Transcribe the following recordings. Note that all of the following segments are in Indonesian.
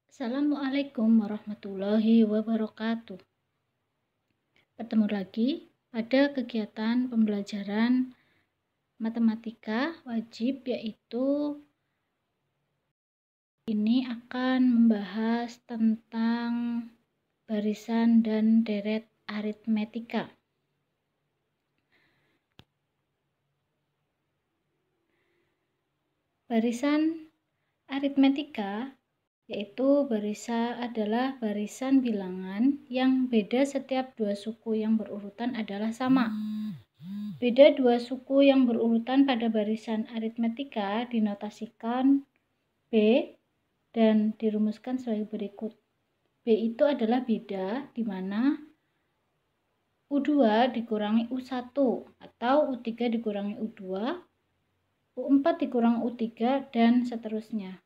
Assalamualaikum warahmatullahi wabarakatuh. Bertemu lagi pada kegiatan pembelajaran matematika wajib, yaitu ini akan membahas tentang barisan dan deret aritmetika. Barisan aritmetika yaitu adalah barisan bilangan yang beda setiap dua suku yang berurutan adalah sama. Beda dua suku yang berurutan pada barisan aritmetika dinotasikan B dan dirumuskan sebagai berikut. B itu adalah beda di mana U2 dikurangi U1 atau U3 dikurangi U2, U4 dikurangi U3 dan seterusnya.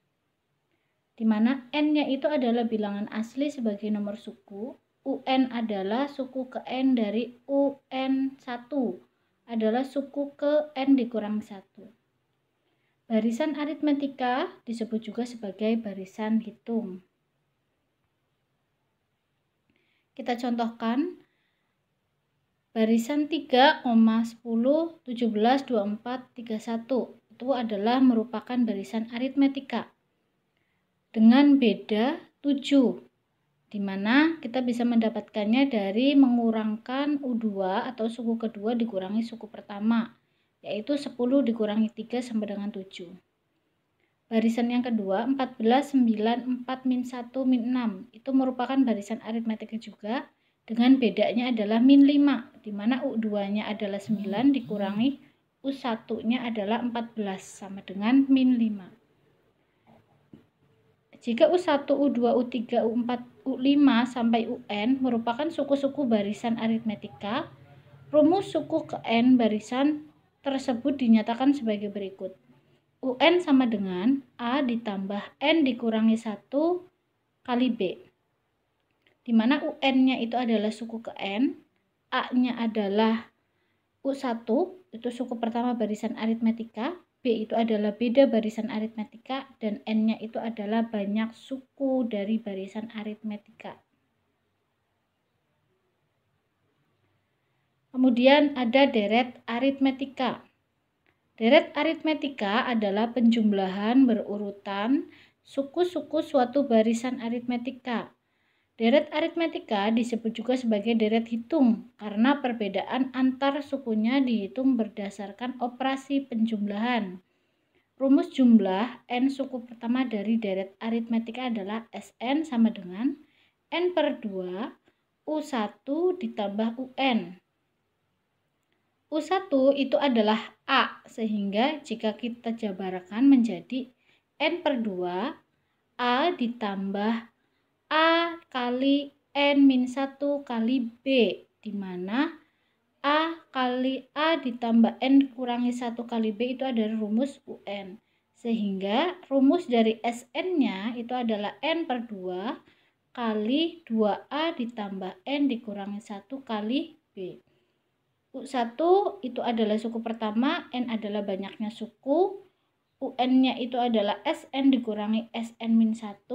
Di mana N-nya itu adalah bilangan asli sebagai nomor suku, UN adalah suku ke N dari UN1 adalah suku ke N dikurangi 1. Barisan aritmetika disebut juga sebagai barisan hitung. Kita contohkan barisan 3, 10, 17, 24, 31 itu adalah merupakan barisan aritmetika dengan beda 7, di mana kita bisa mendapatkannya dari mengurangkan U2 atau suku kedua dikurangi suku pertama, yaitu 10 dikurangi 3 sama dengan 7. Barisan yang kedua 14, 9, 4, min 1, min 6 itu merupakan barisan aritmetika juga dengan bedanya adalah min 5, di mana U2 nya adalah 9 dikurangi U1 nya adalah 14 sama dengan min 5. Jika U1, U2, U3, U4, U5 sampai UN merupakan suku-suku barisan aritmetika, rumus suku ke N barisan tersebut dinyatakan sebagai berikut. UN sama dengan A ditambah N dikurangi 1 kali B, di mana UN-nya itu adalah suku ke N, A-nya adalah U1, itu suku pertama barisan aritmetika, B itu adalah beda barisan aritmetika, dan N-nya itu adalah banyak suku dari barisan aritmetika. Kemudian ada deret aritmetika. Deret aritmetika adalah penjumlahan berurutan suku-suku suatu barisan aritmetika. Deret aritmetika disebut juga sebagai deret hitung karena perbedaan antar sukunya dihitung berdasarkan operasi penjumlahan. Rumus jumlah N suku pertama dari deret aritmetika adalah Sn sama dengan N per 2 U1 ditambah UN. U1 itu adalah A, sehingga jika kita jabarakan menjadi N per 2 A ditambah A kali N min 1 kali B, di mana A kali A ditambah N kurangi 1 kali B itu adalah rumus UN. Sehingga rumus dari Sn-nya itu adalah N per 2 kali 2A ditambah N dikurangi 1 kali B. U1 itu adalah suku pertama, N adalah banyaknya suku, UN-nya itu adalah Sn dikurangi Sn min 1,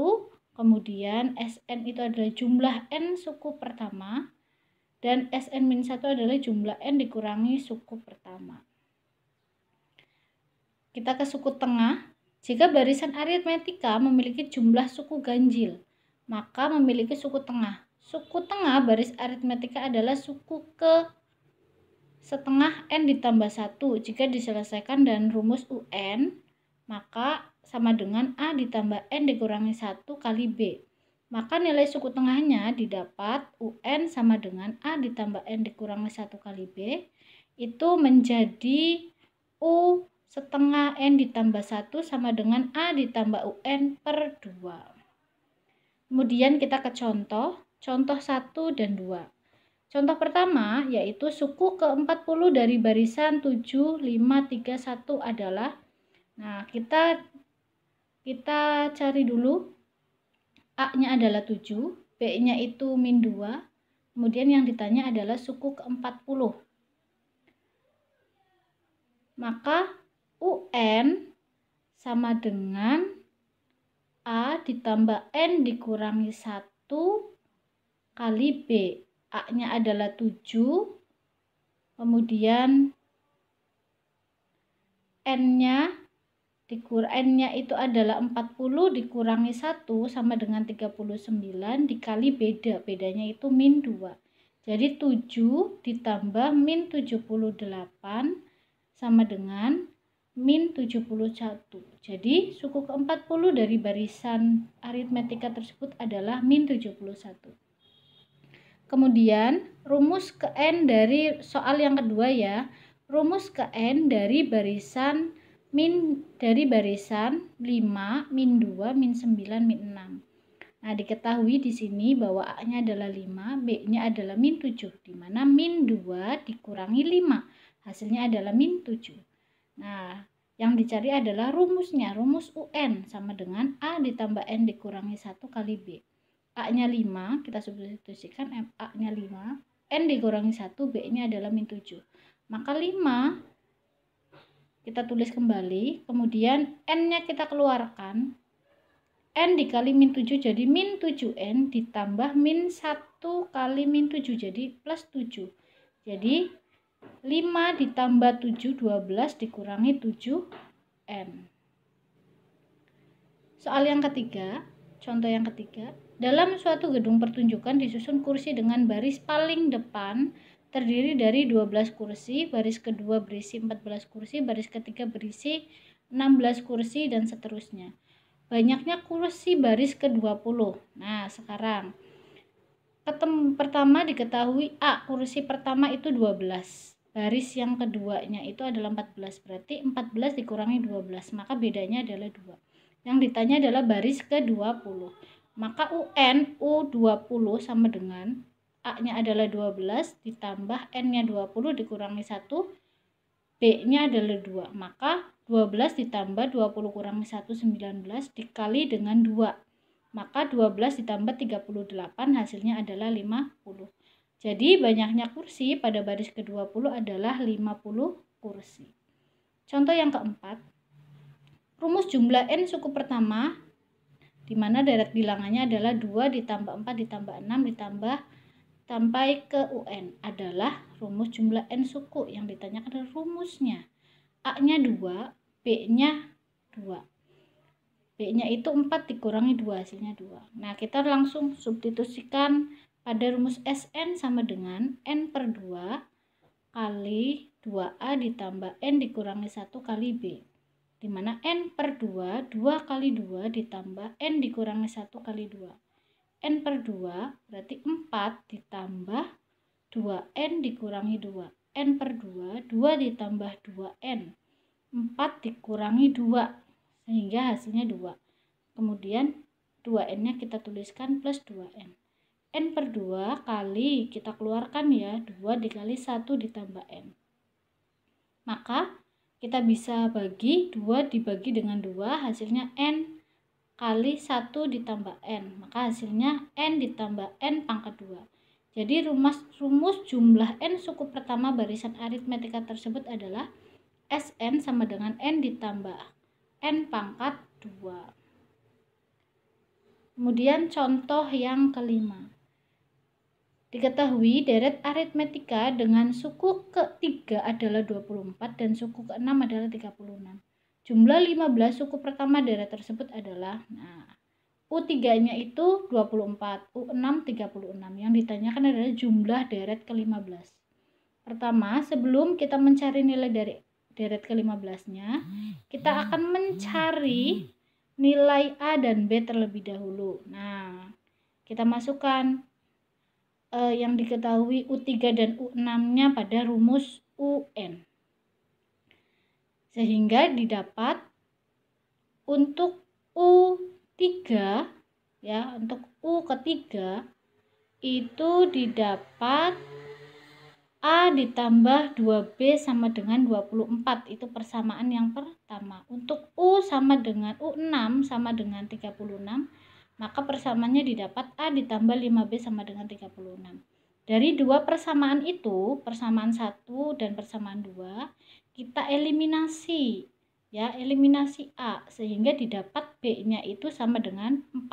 kemudian Sn itu adalah jumlah N suku pertama, dan Sn min 1 adalah jumlah N dikurangi suku pertama. Kita ke suku tengah. Jika barisan aritmetika memiliki jumlah suku ganjil, maka memiliki suku tengah. Suku tengah baris aritmetika adalah suku ke setengah N ditambah 1. Jika diselesaikan dan rumus UN, maka sama dengan A ditambah N dikurangi 1 kali B. Maka nilai suku tengahnya didapat UN sama dengan A ditambah N dikurangi 1 kali B. Itu menjadi U setengah N ditambah 1 sama dengan A ditambah UN per 2. Kemudian kita ke contoh 1 dan 2. Contoh pertama yaitu suku ke-40 dari barisan 7, 5, 3, 1 adalah, nah kita cari dulu, A-nya adalah 7, B-nya itu min 2, kemudian yang ditanya adalah suku ke-40. Maka UN sama dengan A ditambah N dikurangi 1 kali B. A-nya adalah 7, kemudian N-nya itu adalah 40 dikurangi 1 sama dengan 39 dikali bedanya itu min 2. Jadi 7 ditambah min 78 sama dengan min 71. Jadi suku ke-40 dari barisan aritmetika tersebut adalah min 71. Kemudian rumus ke N dari soal yang kedua ya. Rumus ke N dari barisan 5, min 2, min 9, min 6. Nah, diketahui di sini bahwa A-nya adalah 5, B-nya adalah min 7, di mana min 2 dikurangi 5, hasilnya adalah min 7. Nah, yang dicari adalah rumusnya, rumus UN sama dengan A ditambah N dikurangi 1 kali B. A-nya 5, kita substitusikan A-nya 5, N dikurangi 1, B-nya adalah min 7. Maka 5 kita tulis kembali, kemudian N-nya kita keluarkan. N dikali min 7 jadi min 7N ditambah min 1 kali min 7 jadi plus 7. Jadi 5 ditambah 7, 12 dikurangi 7N. Soal yang ketiga, contoh yang ketiga. Dalam suatu gedung pertunjukan disusun kursi dengan baris paling depan terdiri dari 12 kursi, baris kedua berisi 14 kursi, baris ketiga berisi 16 kursi, dan seterusnya. Banyaknya kursi baris ke-20. Nah, sekarang pertama diketahui A, kursi pertama itu 12. Baris yang keduanya itu adalah 14. Berarti 14 dikurangi 12, maka bedanya adalah 2. Yang ditanya adalah baris ke-20. Maka UN U20 sama dengan A-nya adalah 12 ditambah N-nya 20 dikurangi 1, B-nya adalah 2. Maka 12 ditambah 20 kurangi 1, 19 dikali dengan 2. Maka 12 ditambah 38 hasilnya adalah 50. Jadi banyaknya kursi pada baris ke-20 adalah 50 kursi. Contoh yang keempat. Rumus jumlah N suku pertama di mana deret bilangannya adalah 2 ditambah 4 ditambah 6 ditambah sampai ke UN adalah rumus jumlah N suku. Yang ditanyakan adalah rumusnya. A-nya 2, B-nya 2. B-nya itu 4 dikurangi 2, hasilnya 2. Nah, kita langsung substitusikan pada rumus SN sama dengan N per 2 kali 2A ditambah N dikurangi 1 kali B. Dimana N per 2, 2 kali 2 ditambah N dikurangi 1 kali 2. N per 2 berarti 4 ditambah 2N dikurangi 2. N per 2, 2 ditambah 2N. 4 dikurangi 2, sehingga hasilnya 2. Kemudian 2N-nya kita tuliskan plus 2N. N per 2 kali, kita keluarkan ya, 2 dikali 1 ditambah N. Maka kita bisa bagi 2 dibagi dengan 2, hasilnya N kali 1 ditambah N, maka hasilnya N ditambah N pangkat 2. Jadi rumus jumlah N suku pertama barisan aritmetika tersebut adalah SN sama dengan N ditambah N pangkat 2. Kemudian contoh yang kelima. Diketahui deret aritmetika dengan suku ke-3 adalah 24 dan suku ke-6 adalah 36. Jumlah 15 suku pertama deret tersebut adalah, U3-nya itu 24, U6 36. Yang ditanyakan adalah jumlah deret ke-15. Pertama, sebelum kita mencari nilai dari deret ke-15-nya, kita akan mencari nilai A dan B terlebih dahulu. Nah, kita masukkan yang diketahui U3 dan U6-nya pada rumus UN. Sehingga didapat untuk U3 ya, untuk U ketiga itu didapat A ditambah 2B sama dengan 24. Itu persamaan yang pertama. Untuk U sama dengan U6 sama dengan 36, maka persamaannya didapat A ditambah 5B sama dengan 36. Dari dua persamaan itu, persamaan 1 dan persamaan 2, kita eliminasi ya, eliminasi A sehingga didapat B-nya itu sama dengan 4.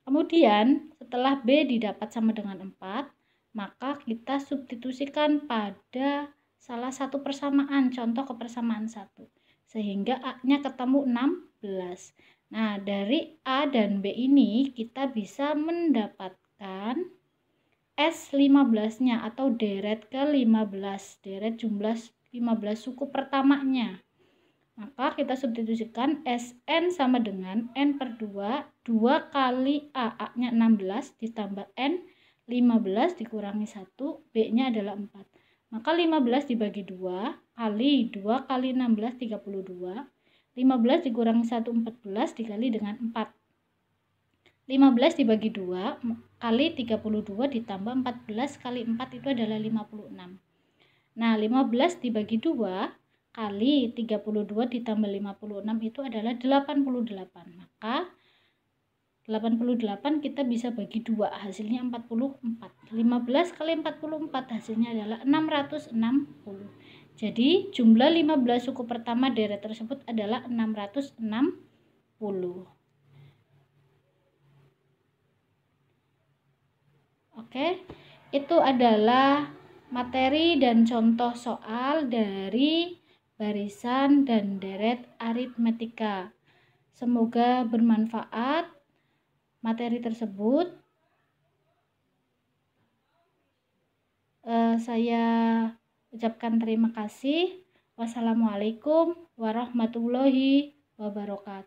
Kemudian setelah B didapat sama dengan 4, maka kita substitusikan pada salah satu persamaan, contoh kepersamaan 1. Sehingga A-nya ketemu 16. Nah, dari A dan B ini kita bisa mendapatkan S15-nya atau deret ke-15, deret jumlah 15 suku pertamanya. Maka kita substitusikan Sn sama dengan N per 2, 2 kali A-nya 16 ditambah N, 15 dikurangi 1, B-nya adalah 4. Maka 15 dibagi 2 kali 2 kali 16, 32. 15 dikurangi 1, 14 dikali dengan 4. 15 dibagi 2 kali 32 ditambah 14 kali 4 itu adalah 56. Nah, 15 dibagi 2 kali 32 ditambah 56 itu adalah 88. Maka 88 kita bisa bagi 2, hasilnya 44. 15 kali 44 hasilnya adalah 660. Jadi jumlah 15 suku pertama deret tersebut adalah 660. Oke, itu adalah materi dan contoh soal dari barisan dan deret aritmetika. Semoga bermanfaat materi tersebut. Saya ucapkan terima kasih. Wassalamualaikum warahmatullahi wabarakatuh.